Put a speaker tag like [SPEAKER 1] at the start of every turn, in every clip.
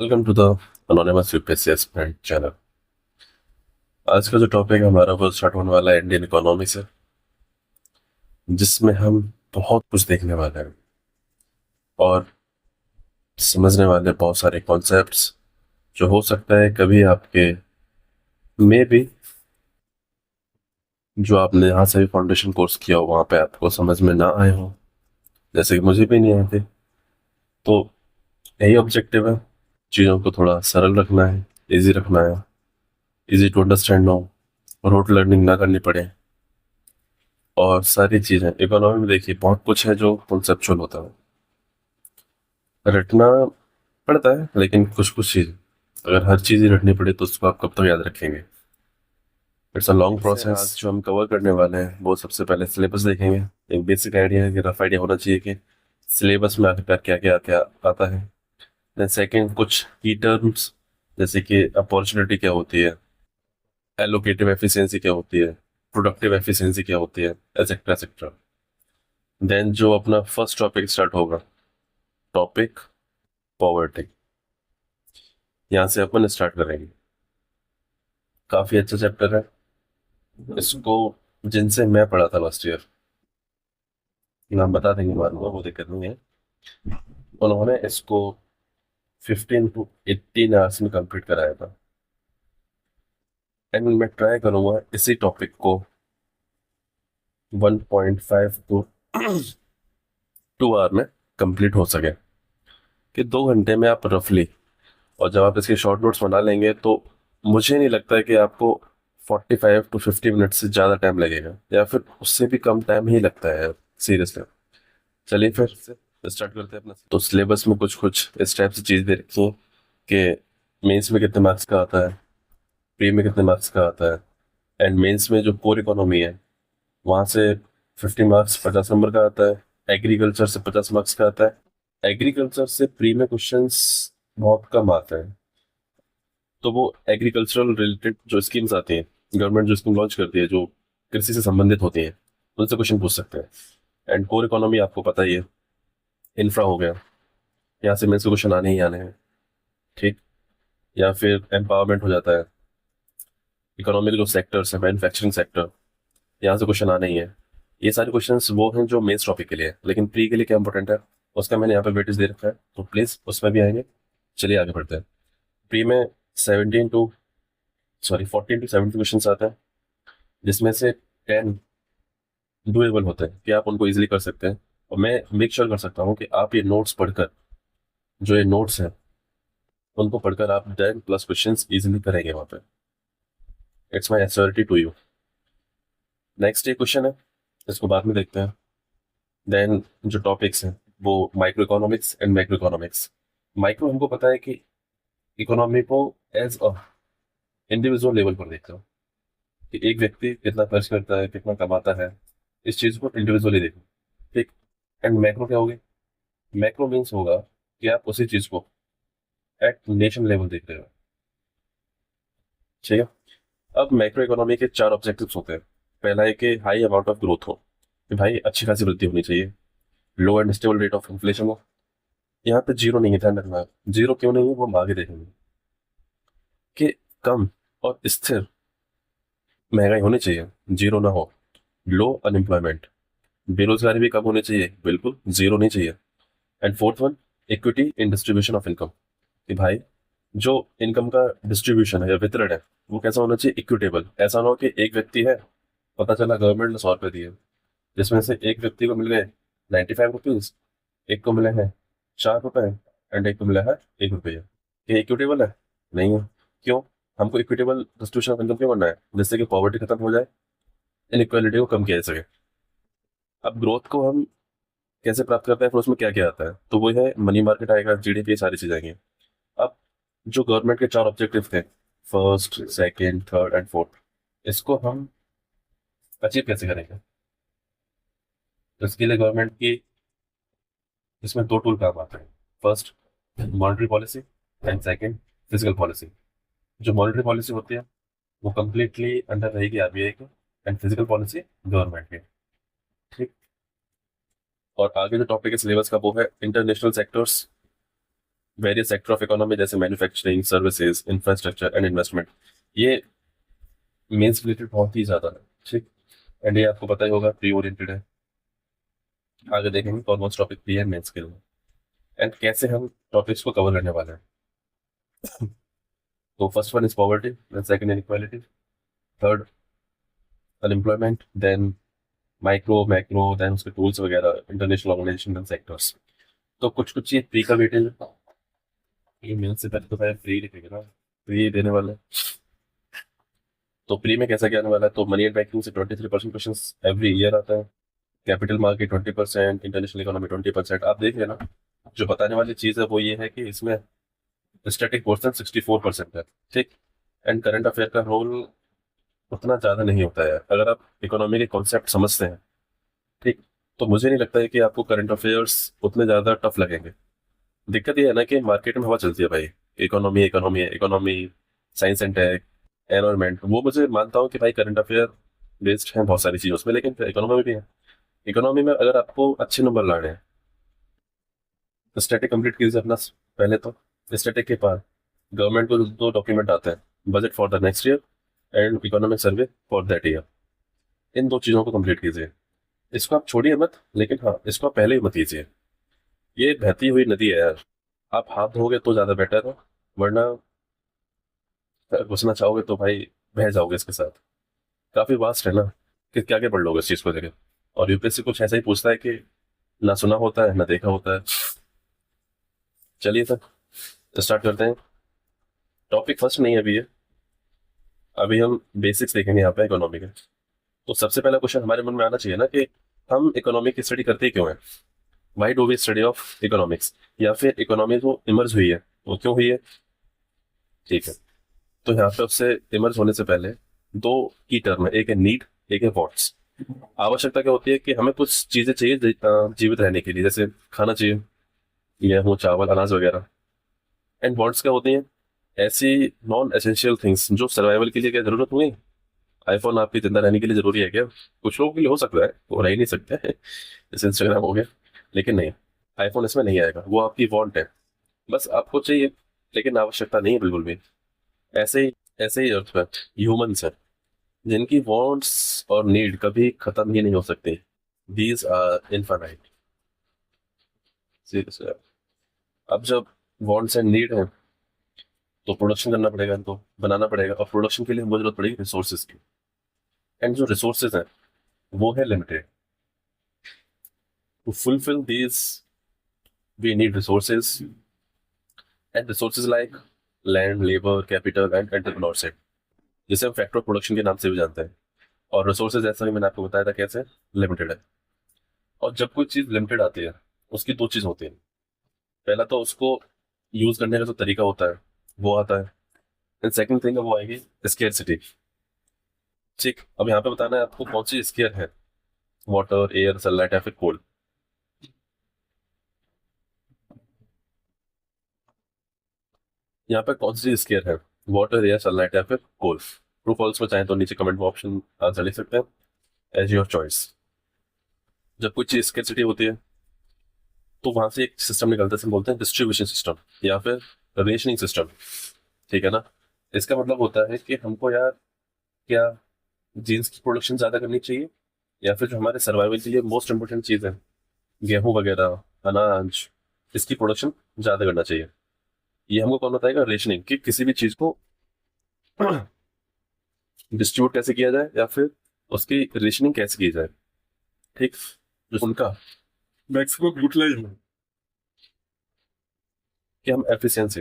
[SPEAKER 1] Welcome to the anonymous UPSC aspirant channel. आज का जो टॉपिक है हमारा वो स्टार्ट होने वाला है इंडियन इकोनॉमी से, जिसमें हम बहुत कुछ देखने वाले हैं और समझने वाले बहुत सारे कॉन्सेप्ट्स जो हो सकता है कभी आपके में भी जो आपने यहाँ से भी फाउंडेशन कोर्स किया हो वहाँ पे आपको समझ में ना आए हो, जैसे कि मुझे भी नहीं आए थे। तो यही ऑब्जेक्टिव है, चीज़ों को थोड़ा सरल रखना है, इजी रखना है, इजी टू अंडरस्टैंड हो, रोte लर्निंग ना करनी पड़े। और सारी चीजें इकोनॉमी में देखिए बहुत कुछ है जो कॉन्सेप्चुअल होता है, रटना पड़ता है, लेकिन कुछ कुछ चीज अगर हर चीज ही रटनी पड़े तो उसको आप कब तक याद रखेंगे। It's a long process. आज जो हम कवर करने वाले हैं वो सबसे पहले सिलेबस देखेंगे। एक बेसिक आइडिया है कि रफ आइडिया होना चाहिए कि सिलेबस में आखिरकार क्या क्या क्या आता है। देन सेकंड, कुछ की टर्म्स जैसे कि अपॉर्चुनिटी क्या होती है, एलोकेटिव एफिशिएंसी क्या होती है, प्रोडक्टिव एफिशिएंसी क्या होती है, एटसेट्रा एटसेट्रा। देन जो अपना फर्स्ट टॉपिक स्टार्ट होगा, टॉपिक पॉवर्टी, यहाँ से अपन स्टार्ट करेंगे। काफी अच्छा चैप्टर है इसको, जिनसे मैं पढ़ा था लास्ट ईयर, नाम बता देंगे बाद में, वो दिक्कत नहीं है। उन्होंने इसको 15 to 18 आवर्स में कंप्लीट कराया था, एंड मैं ट्राई करूंगा इसी टॉपिक को 1.5 to 2 आवर में कंप्लीट हो सके, कि 2 घंटे में आप रफली, और जब आप इसके शॉर्ट नोट्स बना लेंगे तो मुझे नहीं लगता है कि आपको 45 to 50 मिनट से ज़्यादा टाइम लगेगा, या फिर उससे भी कम टाइम ही लगता है सीरियसली। चलिए फिर से स्टार्ट करते हैं अपना। तो सिलेबस में कुछ कुछ इस टाइप से चीज़ दे रखी है कि मेंस में कितने मार्क्स का आता है, प्री में कितने मार्क्स का आता है, एंड मेंस में जो कोर इकोनॉमी है वहाँ से 50 मार्क्स 50 नंबर का आता है, एग्रीकल्चर से 50 मार्क्स का आता है। एग्रीकल्चर से प्री में क्वेश्चंस बहुत कम आते हैं, तो वो एग्रीकल्चरल रिलेटेड जो स्कीम्स आती हैं, गवर्नमेंट जो स्कीम लॉन्च करती है जो कृषि से संबंधित होती हैं, उनसे क्वेश्चन पूछ सकते हैं। एंड कोर इकोनॉमी आपको पता ही है, इंफ्रा हो गया, यहाँ से मेंस के क्वेश्चन आने ही आने हैं, ठीक। या फिर एम्पावरमेंट हो जाता है, इकोनॉमिक जो सेक्टर्स है, मैन्युफैक्चरिंग सेक्टर, यहाँ से क्वेश्चन आने ही है। ये सारे क्वेश्चंस वो हैं जो मेंस टॉपिक के लिए है, लेकिन प्री के लिए क्या इंपॉर्टेंट है उसका मैंने यहाँ पे वेटेज दे रखा है, तो प्लीज उसमें भी आएंगे। चलिए आगे बढ़ते हैं। प्री में 14 to 17 क्वेश्चन आते हैं, जिसमें से 10 डुएबल होते हैं कि आप उनको इजीली कर सकते हैं, और मैं मेक श्योर कर सकता हूँ कि आप ये नोट्स पढ़कर, जो ये नोट्स हैं उनको पढ़कर आप 10+ क्वेश्चंस इजीली करेंगे वहाँ पे। It's my assurity to you. Next ये क्वेश्चन है, इसको बाद में देखते हैं। देन जो टॉपिक्स हैं वो micro economics and macro economics. Micro हमको पता है कि इकोनॉमी को एज अ इंडिविजुअल लेवल पर देखता हूँ, कि एक व्यक्ति कितना खर्च करता है, कितना कमाता है, इस चीज को इंडिविजुअली देखो, ठीक। एंड मैक्रो क्या होगी, मैक्रो मीन्स होगा कि आप उसी चीज को एट नेशन लेवल देख रहे हो, ठीक है। अब मैक्रो इकोनॉमी के 4 ऑब्जेक्टिव्स होते हैं। पहला है कि हाई अमाउंट ऑफ ग्रोथ हो, कि भाई अच्छी खासी वृद्धि होनी चाहिए, low and stable rate of inflation हो। यहाँ पे जीरो नहीं है, ध्यान रखना है। जीरो क्यों नहीं है वो हम आगे देखेंगे, कि कम और स्थिर महंगाई होनी चाहिए, जीरो ना हो। लो अनएम्प्लॉयमेंट, बेरोजगारी भी कम होनी चाहिए, बिल्कुल जीरो नहीं चाहिए। And fourth one, equity in distribution of income, कि भाई जो इनकम का डिस्ट्रीब्यूशन है या वितरण है वो कैसा होना चाहिए, इक्विटेबल। ऐसा ना हो कि एक व्यक्ति है, पता चला गवर्नमेंट ने 100 रुपये दिए, जिसमें से एक व्यक्ति को मिल गए 95 रुपीज, एक को मिले हैं 4 रुपए, एंड एक को मिला है 1 रुपया। ये इक्विटेबल है? नहीं है। क्यों? हमको इक्विटेबल डिस्ट्रीब्यूशन ऑफ इनकम क्यों करना है, जिससे कि पॉवर्टी खत्म हो जाए, इनइक्वालिटी को कम किया जा सके। अब ग्रोथ को हम कैसे प्राप्त करते हैं, फिर उसमें क्या क्या आता है, तो वो है मनी मार्केट आएगा, जीडीपी, सारी चीजें आएंगी। अब जो गवर्नमेंट के 4 ऑब्जेक्टिव थे, first second third and fourth, इसको हम अचीव कैसे करेंगे, तो इसके लिए गवर्नमेंट की इसमें दो टूल काम आते हैं। First monetary policy, and second physical policy. जो मॉनेटरी पॉलिसी होती है वो कंप्लीटली अंडर रहेगी आरबीआई के, एंड फिजिकल पॉलिसी गवर्नमेंट की, ठीक। और आगे जो टॉपिक है सिलेबस का वो है international sectors, various sector of economy जैसे manufacturing, services, infrastructure and investment, ये मेंस रिलेटेड बहुत ही ज्यादा है। ठीक। एंड ये आपको पता ही होगा प्री ओरिएंटेड है। आगे देखेंगे कौन कौन टॉपिक प्री है मेंस के लिए, एंड कैसे हम टॉपिक्स को कवर करने वाले हैं। तो first one is poverty, then second inequality, third unemployment, then micro macro, then उसके टूल्स वगैरह, इंटरनेशनल ऑर्गेनाइजेशन एंड सेक्टर्स। तो कुछ कुछ चीज प्री का वेटेज है। ये मेंस से पहले तो भाई प्री लिखेंगे ना, प्री देने वाले हैं। तो प्री में कैसा क्या आने वाला है, तो मनी एंड बैंकिंग से 23% क्वेश्चन एवरी ईयर आता है, कैपिटल मार्केट 20%, इंटरनेशनल इकोनॉमी 20%। आप देख लेना, जो बताने वाली चीज है वो ये है कि इसमें स्टैटिक पोर्शन 64% है। ठीक। एंड करंट अफेयर का रोल उतना ज्यादा नहीं होता है अगर आप इकोनॉमी के कॉन्सेप्ट समझते हैं। ठीक। तो मुझे नहीं लगता है कि आपको करंट अफेयर्स उतने ज्यादा टफ लगेंगे। दिक्कत ये है ना कि मार्केट में हवा चलती है भाई, economy economy economy, science and tech, environment. वो मुझे मानता हूँ कि भाई करंट अफेयर बेस्ड है बहुत सारी चीजों में, लेकिन इकोनॉमी में भी है। इकोनॉमी में अगर आपको अच्छे नंबर लाने हैं तो स्टैटिक कंप्लीट कीजिए अपना। पहले तो स्टैटिक के बाद गवर्नमेंट को दो डॉक्यूमेंट आते हैं, budget for the next year and economic survey for that year. इन दो चीजों को कंप्लीट कीजिए। इसको आप छोड़िए मत, लेकिन हाँ इसको आप पहले ही मत कीजिए। ये बहती हुई नदी है यार, आप हाथ धोगे तो ज्यादा बेटर है, वरना घुसना चाहोगे तो भाई बह जाओगे इसके साथ। काफी वास्ट है ना, कि क्या क्या पढ़ लोगे इस चीज को लेकर। और यूपीएससी कुछ ऐसा ही पूछता है कि ना सुना होता है ना देखा होता है। चलिए सर, स्टार्ट करते हैं। टॉपिक फर्स्ट नहीं है अभी ये, अभी हम बेसिक्स देखेंगे यहाँ पे इकोनॉमी के। तो सबसे पहला क्वेश्चन हमारे मन में आना चाहिए ना कि हम इकोनॉमी की स्टडी करते ही क्यों है। Why do we study of economics, या फिर इकोनॉमी जो इमर्ज हुई है वो क्यों हुई है। ठीक है। तो यहाँ पे उससे इमर्ज होने से पहले दो की टर्म है, एक है नीड, एक है वॉन्ट्स। आवश्यकता क्या होती है कि हमें कुछ चीजें चाहिए जीवित रहने के लिए, जैसे खाना चाहिए, गेहूं चावल अनाज वगैरह। एंड वॉन्ट्स क्या होती हैं, ऐसी नॉन एसेंशियल थिंग्स जो सर्वाइवल के लिए क्या जरूरत हुई। आईफोन आपकी जिंदा रहने के लिए जरूरी है क्या? कुछ लोगों के लिए हो सकता है, वो रह ही नहीं सकते जैसे इंस्टाग्राम हो गया, लेकिन नहीं, आईफोन इसमें नहीं आएगा। वो आपकी वांट है, बस आपको चाहिए, लेकिन आवश्यकता नहीं है बिल्कुल भी। ऐसे ही अर्थ पर ह्यूमंस है जिनकी वांट्स और नीड कभी खत्म ही नहीं हो सकती। These are infinite. सीरियस। अब जब वांट्स एंड नीड है तो प्रोडक्शन करना पड़ेगा, इनको बनाना पड़ेगा, और प्रोडक्शन के लिए हमको जरूरत पड़ेगी रिसोर्सेज की। एंड जो रिसोर्सेज हैं वो है limited. To fulfil these we need resources, and resources like land, labour, capital and entrepreneurship, जिसे हम फैक्टर ऑफ प्रोडक्शन के नाम से भी जानते हैं। और रिसोर्सेज जैसा कि मैंने आपको बताया था कैसे लिमिटेड है। और जब कोई चीज लिमिटेड आती है उसकी दो चीज होती है। पहला तो उसको यूज करने का जो तरीका होता है वो आता है, एंड सेकंड थिंग वो आएगी स्केर्सिटी। ठीक। अब यहाँ पे बताना है आपको कौन सी स्केयर है, वाटर, एयर, सनलाइट या फिर कोल। यहाँ पे कौन सी स्केयर है, वाटर, एयर, सनलाइट या फिर कोल। ट्रू फॉल्स में चाहे तो नीचे कमेंट में ऑप्शन आंसर लिख सकते हैं, एज योर चॉइस। जब कोई चीज स्केर्सिटी होती है तो वहां से एक सिस्टम निकलता है, जिसे बोलते हैं डिस्ट्रीब्यूशन सिस्टम या फिर रेशनिंग सिस्टम। ठीक है ना। इसका मतलब होता है कि हमको यार क्या जीन्स की प्रोडक्शन ज्यादा करनी चाहिए, या फिर जो हमारे सर्वाइवल के लिए मोस्ट इंपोर्टेंट चीज है, गेहूं वगैरह, अनाज, इसकी प्रोडक्शन ज्यादा करना चाहिए। ये हमको कौन बताएगा, रेशनिंग, कि किसी भी चीज को डिस्ट्रीब्यूट कैसे किया जाए या फिर उसकी रेशनिंग कैसे की जाए। ठीक। जो उनका मैक्सिमम यूटिलाइज हो, कि हम efficiency,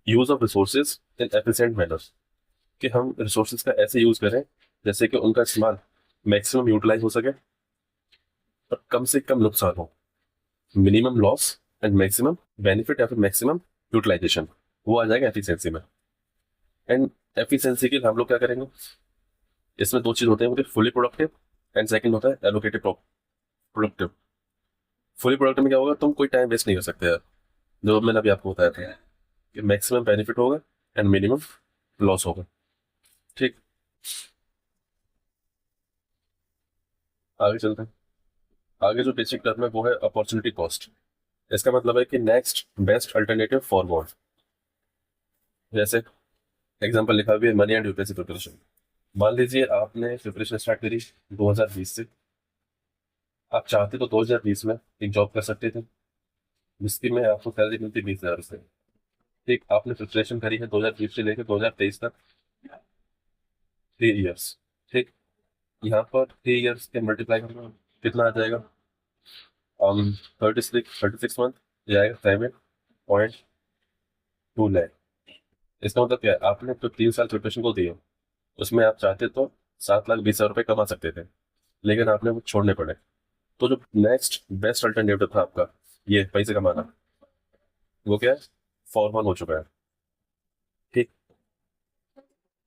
[SPEAKER 1] use of resources in efficient manner, कि हम रिसोर्सेज का ऐसे यूज करें जैसे कि उनका इस्तेमाल मैक्सिमम यूटिलाइज हो सके और कम से कम नुकसान हो। Minimum loss and maximum benefit या फिर मैक्सिमम यूटिलाइजेशन, वो आ जाएगा एफिशिएंसी में। एंड एफिशिएंसी के लिए हम लोग क्या करेंगे, इसमें दो चीज होते हैं, फुली प्रोडक्टिव एंड सेकंड होता है एलोकेटिव प्रोडक्टिव। फुली प्रोडक्टिव में क्या होगा, तुम कोई टाइम वेस्ट नहीं कर सकते यार, जो मैंने अभी आपको बताया था कि मैक्सिमम बेनिफिट होगा एंड मिनिमम लॉस होगा। ठीक। आगे चलते हैं। आगे जो बेसिक टर्म है वो है अपॉर्चुनिटी कॉस्ट। इसका मतलब है कि next best alternative for what. जैसे एग्जांपल लिखा हुआ है मनी एंड यूपीएससी प्रिपरेशन। मान लीजिए आपने प्रिपरेशन स्टार्ट करी 2020 से। आप चाहते तो 2020 में एक जॉब कर सकते थे जिसकी में आपको सैलरी मिलती 20,000 रुपये। ठीक, आपने प्रिपरेशन करी है 2020 से लेकर 2023 तक, 3 इयर्स। ठीक, यहाँ पर 3 इयर्स के मल्टीप्लाई करना कितना आ जाएगा? 36 मंथ जाएगा 7.2 लाख। इसका मतलब क्या है, आपने तो 3 साल प्रिपरेशन को दिए, उसमें आप चाहते तो 7,20,000 रुपये कमा सकते थे, लेकिन आपने वो छोड़ने पड़े। तो जो नेक्स्ट बेस्ट अल्टरनेटिव था आपका ये पैसे कमाना, वो क्या है? फॉर्मल हो चुका है। ठीक,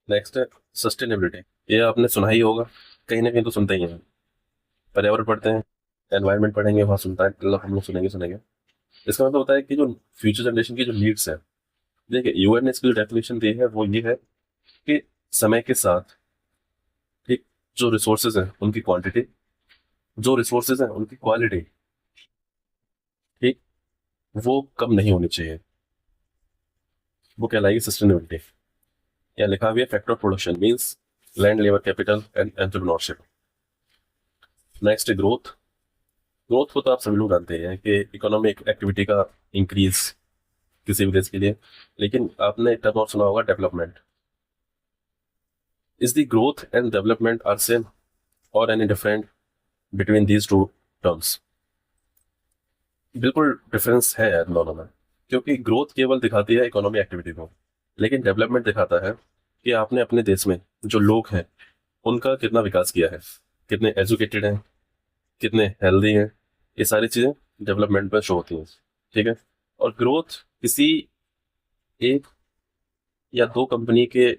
[SPEAKER 1] नेक्स्ट है सस्टेनेबिलिटी। ये आपने सुना ही होगा, कहीं ना कहीं तो सुनते ही हैं। पर्यावरण पढ़ते हैं, एनवायरनमेंट पढ़ेंगे, वहाँ सुनता है, मतलब हम लोग सुनेंगे। इसका मतलब होता है कि जो फ्यूचर जनरेशन की जो नीड्स है, देखिए यूएन ने इसकी जो डेफिनेशन दी है वो ये है कि समय के साथ, ठीक, जो रिसोर्सेज हैं उनकी क्वांटिटी, जो रिसोर्सेज हैं उनकी क्वालिटी, ठीक, वो कम नहीं होनी चाहिए। वो कहलाएगी सस्टेनेबिलिटी। या लिखा हुआ है factor of production means land, labour, capital and entrepreneurship. Next growth. Growth को तो आप सभी लोग जानते हैं कि इकोनॉमिक एक्टिविटी का इंक्रीज किसी भी देश के लिए, लेकिन आपने टर्म और सुना होगा development. Is the growth and development are same और any different between these two terms? बिल्कुल डिफरेंस है यार दोनों में, क्योंकि ग्रोथ केवल दिखाती है इकोनॉमिक एक्टिविटी को, लेकिन डेवलपमेंट दिखाता है कि आपने अपने देश में जो लोग हैं उनका कितना विकास किया है, कितने एजुकेटेड हैं, कितने हेल्दी हैं। ये सारी चीज़ें डेवलपमेंट पर शो होती हैं। ठीक है, और ग्रोथ किसी एक या दो कंपनी के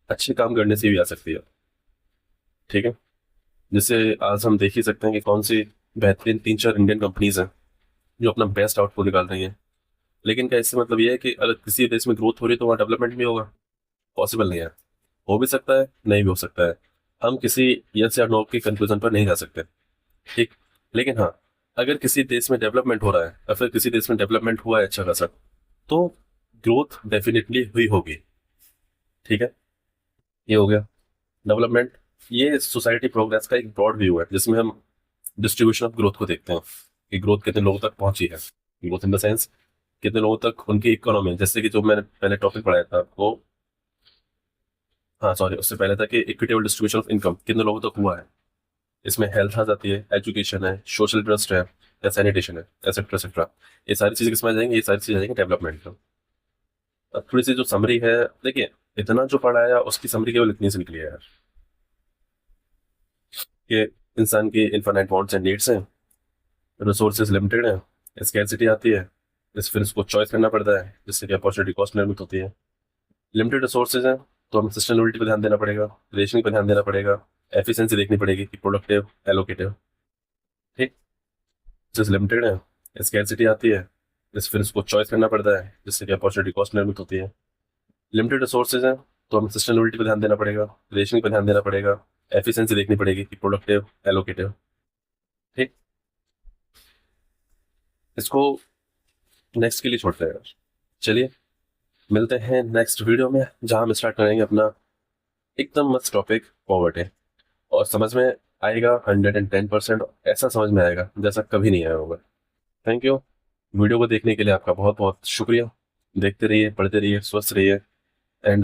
[SPEAKER 1] अच्छे काम करने से भी आ सकती है। ठीक है, जैसे आज हम देख ही सकते हैं कि कौन सी बेहतरीन 3-4 इंडियन कंपनीज हैं जो अपना बेस्ट आउटपुट निकाल रही हैं। लेकिन क्या इससे मतलब ये है कि अगर किसी देश में ग्रोथ हो रही है तो वहाँ डेवलपमेंट भी होगा? पॉसिबल नहीं है। हो भी सकता है, नहीं भी हो सकता है। हम किसी यस या नो के कंक्लूजन पर नहीं जा सकते। ठीक, लेकिन हाँ, अगर किसी देश में डेवलपमेंट हो रहा है या फिर किसी देश में डेवलपमेंट हुआ है अच्छा खासा, तो ग्रोथ डेफिनेटली हुई होगी। ठीक है, ये हो गया डेवलपमेंट। ये सोसाइटी प्रोग्रेस का एक ब्रॉड व्यू है जिसमें हम डिस्ट्रीब्यूशन ऑफ ग्रोथ को देखते हैं कि ग्रोथ कितने लोगों तक पहुंची है। ग्रोथ इन द सेंस कितने लोगों तक उनकी इकोनॉमी, जैसे कि जो मैंने पहले टॉपिक पढ़ाया था वो, हाँ सॉरी, उससे पहले था कि इक्विटेबल डिस्ट्रीब्यूशन ऑफ इनकम कितने लोगों तक हुआ है। इसमें हेल्थ आ जाती है, एजुकेशन है, सोशल ट्रस्ट है, या सैनिटेशन है, एक्सेट्रा एक्सेट्रा। ये सारी चीज़ें किसमें आ जाएंगी? ये सारी चीज़ें आ जाएंगी डेवलपमेंट में। अब थोड़ी सी जो समरी है, देखिए इतना जो पढ़ाया उसकी समरी केवल इतनी सी निकली है यार, कि इंसान की इन्फानाइट वांट्स एंड नीड्स हैं, रिसोर्सेज लिमिटेड है, स्कैर्सिटी आती है, इस फिर उसको चॉइस करना पड़ता है जिससे कि अपॉर्चुनिटी कॉस्ट निर्मित होती है। लिमिटेड रिसोर्सेज हैं तो हमें सस्टेनेबिलिटी पर ध्यान देना पड़ेगा, रेशनिंग पर ध्यान देना पड़ेगा, एफिशिएंसी देखनी पड़ेगी कि प्रोडक्टिव, एलोकेटिव। ठीक, जैसे लिमिटेड है, स्कैर्सिटी आती है, इस फिर उसको चॉइस करना पड़ता है जिससे कि अपॉर्चुनिटी कॉस्ट निर्मित होती है। लिमिटेड रिसोर्सेज हैं तो हमें सस्टेनेबिलिटी पर ध्यान देना पड़ेगा, रेशनिंग पर ध्यान देना पड़ेगा, एफिशिएंसी देखनी पड़ेगी कि प्रोडक्टिव, एलोकेटिव। ठीक, इसको नेक्स्ट के लिए छोड़ते हैं यार। चलिए मिलते हैं नेक्स्ट वीडियो में जहां हम स्टार्ट करेंगे अपना एकदम मस्त टॉपिक पॉवर्टी। और समझ में आएगा 110%, ऐसा समझ में आएगा जैसा कभी नहीं आया होगा। Thank you. वीडियो को देखने के लिए आपका बहुत बहुत शुक्रिया। देखते रहिए, पढ़ते रहिए, स्वस्थ रहिए।